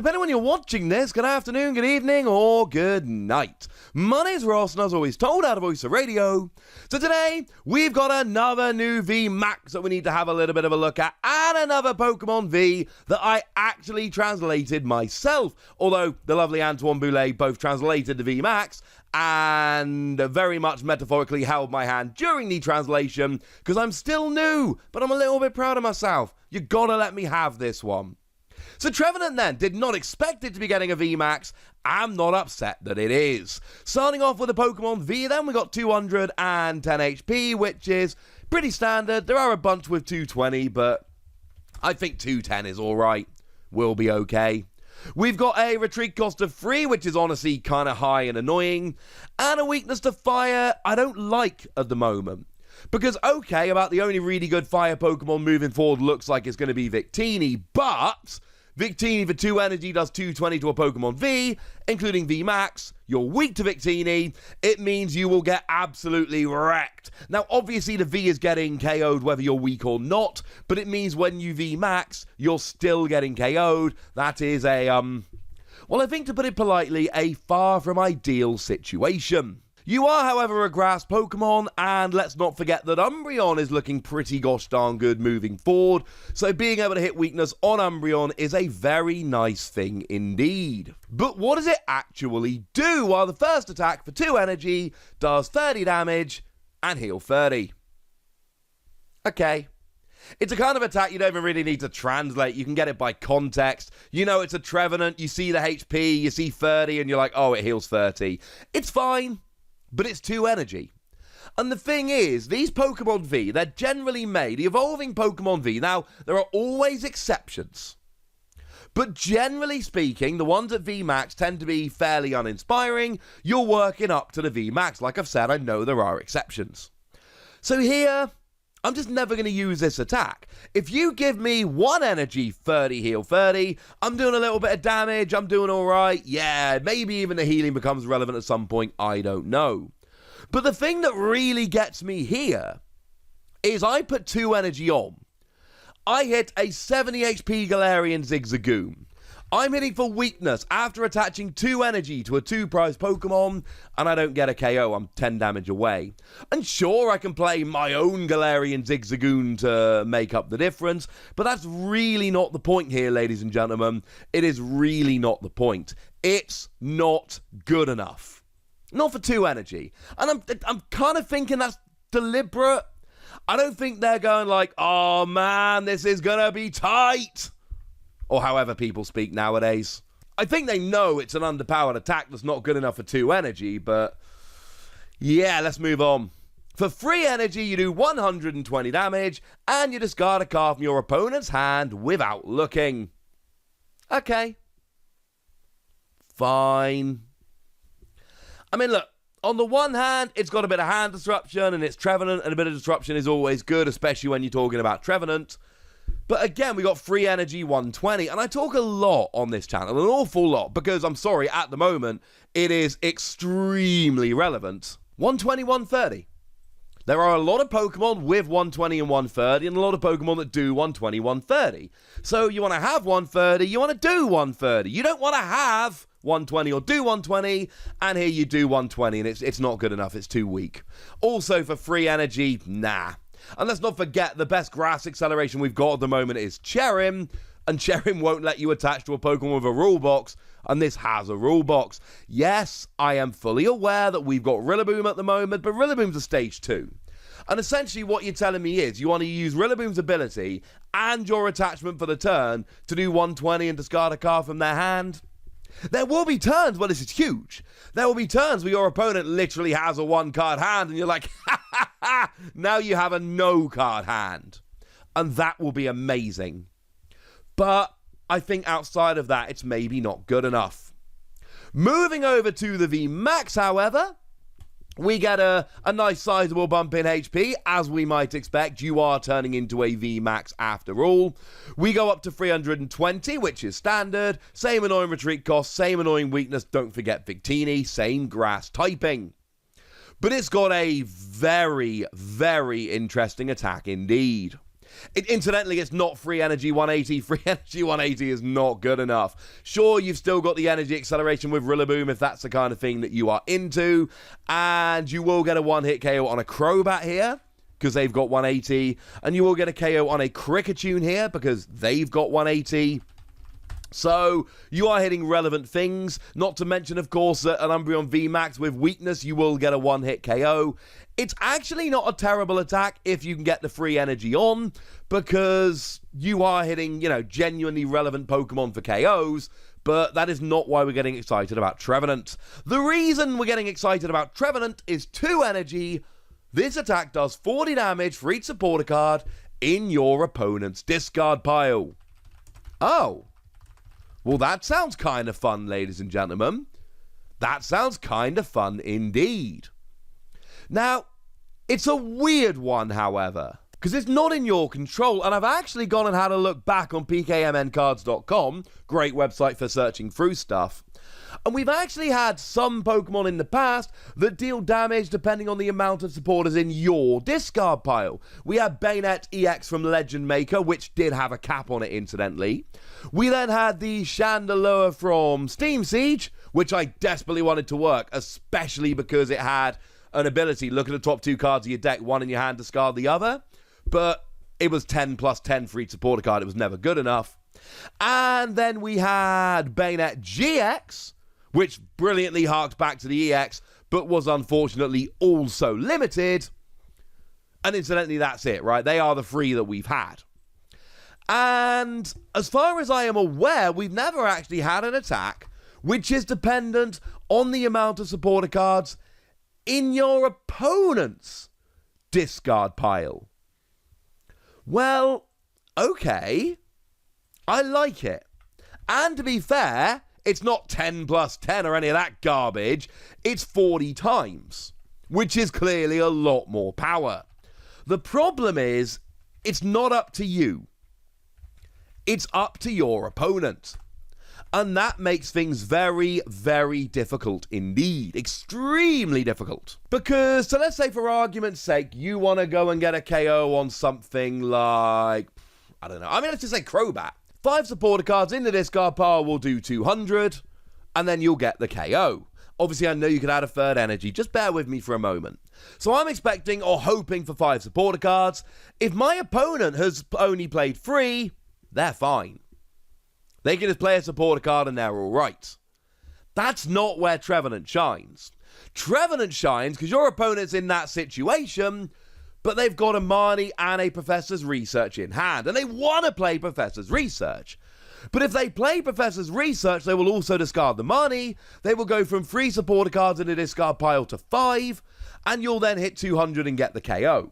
depending when you're watching this, good afternoon, good evening, or good night. My name's Ross, and as always told out of Voice of Radio. So today, we've got another new VMAX that we need to have a little bit of a look at, and another Pokemon V that I actually translated myself. Although, the lovely Antoine Boulet both translated the VMAX, and very much metaphorically held my hand during the translation, because I'm still new, but I'm a little bit proud of myself. You gotta let me have this one. So Trevenant then did not expect it to be getting a VMAX. I'm not upset that it is. Starting off with the Pokemon V, then we got 210 HP, which is pretty standard. There are a bunch with 220, but I think 210 is alright. We'll be okay. We've got a retreat cost of 3, which is honestly kind of high and annoying, and a weakness to fire I don't like at the moment. Because, okay, about the only really good fire Pokemon moving forward looks like it's going to be Victini, but Victini for 2 energy does 220 to a Pokemon V, including VMAX. You're weak to Victini. It means you will get absolutely wrecked. Now, obviously, the V is getting KO'd whether you're weak or not, but it means when you VMAX, you're still getting KO'd. That is a, well, I think to put it politely, a far from ideal situation. You are, however, a grass Pokemon, and let's not forget that Umbreon is looking pretty gosh darn good moving forward, so being able to hit weakness on Umbreon is a very nice thing indeed. But what does it actually do? Well, the first attack for 2 energy does 30 damage and heal 30. Okay. It's a kind of attack you don't even really need to translate. You can get it by context. You know it's a Trevenant, you see the HP, you see 30, and you're like, oh, it heals 30. It's fine. But it's 2 energy. And the thing is, these Pokemon V, they're generally made, the evolving Pokemon V, now, there are always exceptions. But generally speaking, the ones at VMAX tend to be fairly uninspiring. You're working up to the VMAX. Like I've said, I know there are exceptions. So here, I'm just never going to use this attack. If you give me 1 energy, 30 heal 30, I'm doing a little bit of damage, I'm doing alright, yeah, maybe even the healing becomes relevant at some point, I don't know. But the thing that really gets me here is I put 2 energy on. I hit a 70 HP Galarian Zigzagoon. I'm hitting for weakness after attaching 2 energy to a 2-prize Pokemon, and I don't get a KO, I'm 10 damage away. And sure, I can play my own Galarian Zigzagoon to make up the difference, but that's really not the point here, ladies and gentlemen. It is really not the point. It's not good enough. Not for 2 energy. And I'm kind of thinking that's deliberate. I don't think they're going like, oh man, this is gonna be tight. Or however people speak nowadays. I think they know it's an underpowered attack that's not good enough for 2 energy, but yeah, let's move on. For 3 energy, you do 120 damage, and you discard a card from your opponent's hand without looking. Okay. Fine. I mean, look, on the one hand, it's got a bit of hand disruption, and it's Trevenant, and a bit of disruption is always good, especially when you're talking about Trevenant. But again, we got 3 energy, 120, and I talk a lot on this channel, an awful lot, because I'm sorry, at the moment, it is extremely relevant. 120, 130. There are a lot of Pokemon with 120 and 130, and a lot of Pokemon that do 120, 130. So you want to have 130, you want to do 130. You don't want to have 120 or do 120, and here you do 120, and it's not good enough, it's too weak. Also, for 3 energy, nah. And let's not forget, the best grass acceleration we've got at the moment is Cherim, and Cherim won't let you attach to a Pokemon with a rule box, and this has a rule box. Yes, I am fully aware that we've got Rillaboom at the moment, but Rillaboom's a stage 2. And essentially what you're telling me is you want to use Rillaboom's ability and your attachment for the turn to do 120 and discard a card from their hand. There will be turns where this is huge. There will be turns where your opponent literally has a 1-card hand and you're like, ha ha ha, now you have a no-card hand. And that will be amazing. But I think outside of that, it's maybe not good enough. Moving over to the VMAX, however, we get a nice sizable bump in HP, as we might expect. You are turning into a VMAX after all. We go up to 320, which is standard. Same annoying retreat cost, same annoying weakness. Don't forget Victini, same grass typing. But it's got a very, very interesting attack indeed. Incidentally, it's not free energy 180. Free energy 180 is not good enough. Sure, you've still got the energy acceleration with Rillaboom if that's the kind of thing that you are into. And you will get a one-hit KO on a Crobat here, because they've got 180. And you will get a KO on a Kricketune here, because they've got 180. So, you are hitting relevant things. Not to mention, of course, that an Umbreon VMAX with weakness, you will get a one-hit KO. It's actually not a terrible attack if you can get the free energy on, because you are hitting, genuinely relevant Pokemon for KOs, but that is not why we're getting excited about Trevenant. The reason we're getting excited about Trevenant is 2 energy. This attack does 40 damage for each supporter card in your opponent's discard pile. Oh. Well, that sounds kind of fun, ladies and gentlemen. That sounds kind of fun indeed. Now, it's a weird one, however, because it's not in your control, and I've actually gone and had a look back on pkmncards.com, great website for searching through stuff, and we've actually had some Pokemon in the past that deal damage depending on the amount of supporters in your discard pile. We had Bayonet EX from Legend Maker, which did have a cap on it, incidentally. We then had the Chandelure from Steam Siege, which I desperately wanted to work, especially because it had an ability, look at the top 2 cards of your deck, one in your hand, discard the other, but it was 10 plus 10 for each supporter card. It was never good enough. And then we had Bayonet GX, which brilliantly harked back to the EX, but was unfortunately also limited. And incidentally, that's it, right? They are the 3 that we've had. And as far as I am aware, we've never actually had an attack which is dependent on the amount of supporter cards in your opponent's discard pile. Well, okay. I like it. And to be fair, it's not 10 plus 10 or any of that garbage. It's 40 times, which is clearly a lot more power. The problem is, it's not up to you. It's up to your opponent. And that makes things very, very difficult indeed. Extremely difficult. Because, so let's say for argument's sake, you want to go and get a KO on something like, I don't know. Let's just say Crobat. 5 supporter cards in the discard pile will do 200, and then you'll get the KO. Obviously, I know you could add a third energy. Just bear with me for a moment. So I'm expecting or hoping for 5 supporter cards. If my opponent has only played 3, they're fine. They can just play a supporter card and they're all right. That's not where Trevenant shines. Trevenant shines because your opponent's in that situation, but they've got a Marnie and a Professor's Research in hand, and they want to play Professor's Research. But if they play Professor's Research, they will also discard the Marnie. They will go from 3 supporter cards in the discard pile to 5, and you'll then hit 200 and get the KO.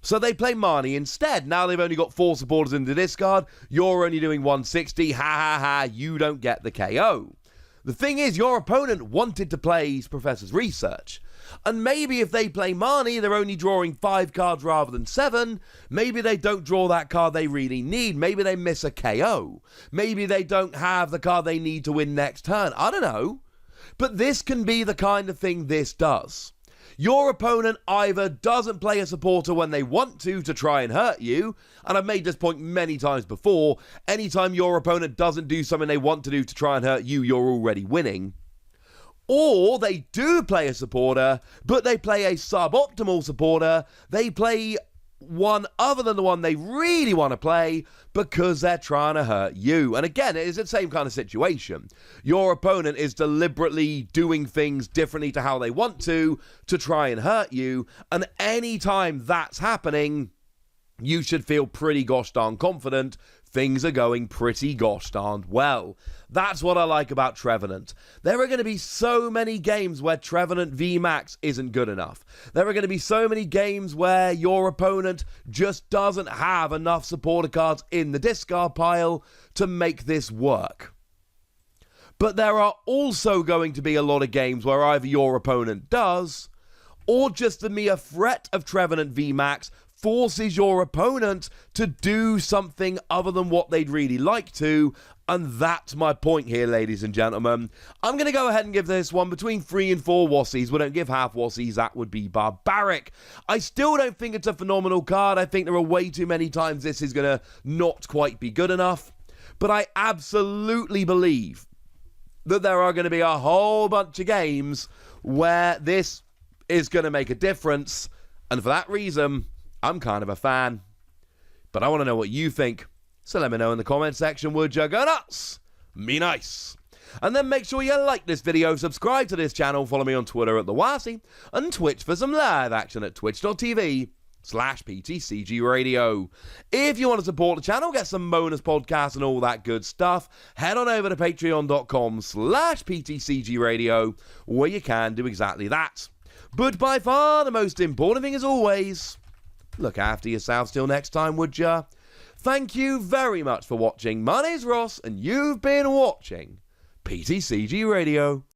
So they play Marnie instead. Now they've only got 4 supporters in the discard. You're only doing 160. Ha ha ha, you don't get the KO. The thing is, your opponent wanted to play Professor's Research. And maybe if they play Marnie, they're only drawing 5 cards rather than 7. Maybe they don't draw that card they really need. Maybe they miss a KO. Maybe they don't have the card they need to win next turn. I don't know. But this can be the kind of thing this does. Your opponent either doesn't play a supporter when they want to try and hurt you, and I've made this point many times before, anytime your opponent doesn't do something they want to do to try and hurt you, you're already winning. Or they do play a supporter, but they play a suboptimal supporter. They play one other than the one they really want to play because they're trying to hurt you. And again, it is the same kind of situation. Your opponent is deliberately doing things differently to how they want to try and hurt you. And anytime that's happening, you should feel pretty gosh darn confident things are going pretty gosh darned well. That's what I like about Trevenant. There are going to be so many games where Trevenant VMAX isn't good enough. There are going to be so many games where your opponent just doesn't have enough supporter cards in the discard pile to make this work. But there are also going to be a lot of games where either your opponent does, or just the mere threat of Trevenant VMAX forces your opponent to do something other than what they'd really like to. And that's my point here, ladies and gentlemen. I'm going to go ahead and give this one between 3 and 4 Wassies. We don't give half Wassies. That would be barbaric. I still don't think it's a phenomenal card. I think there are way too many times this is going to not quite be good enough. But I absolutely believe that there are going to be a whole bunch of games where this is going to make a difference. And for that reason, I'm kind of a fan. But I want to know what you think. So let me know in the comment section, would you? Go nuts! Me nice! And then make sure you like this video, subscribe to this channel, follow me on Twitter at TheWassie, and Twitch for some live action at twitch.tv/PTCG Radio. If you want to support the channel, get some bonus podcasts and all that good stuff, head on over to patreon.com/PTCG Radio, where you can do exactly that. But by far the most important thing, as always, look after yourselves till next time, would ya? Thank you very much for watching. My name's Ross, and you've been watching PTCG Radio.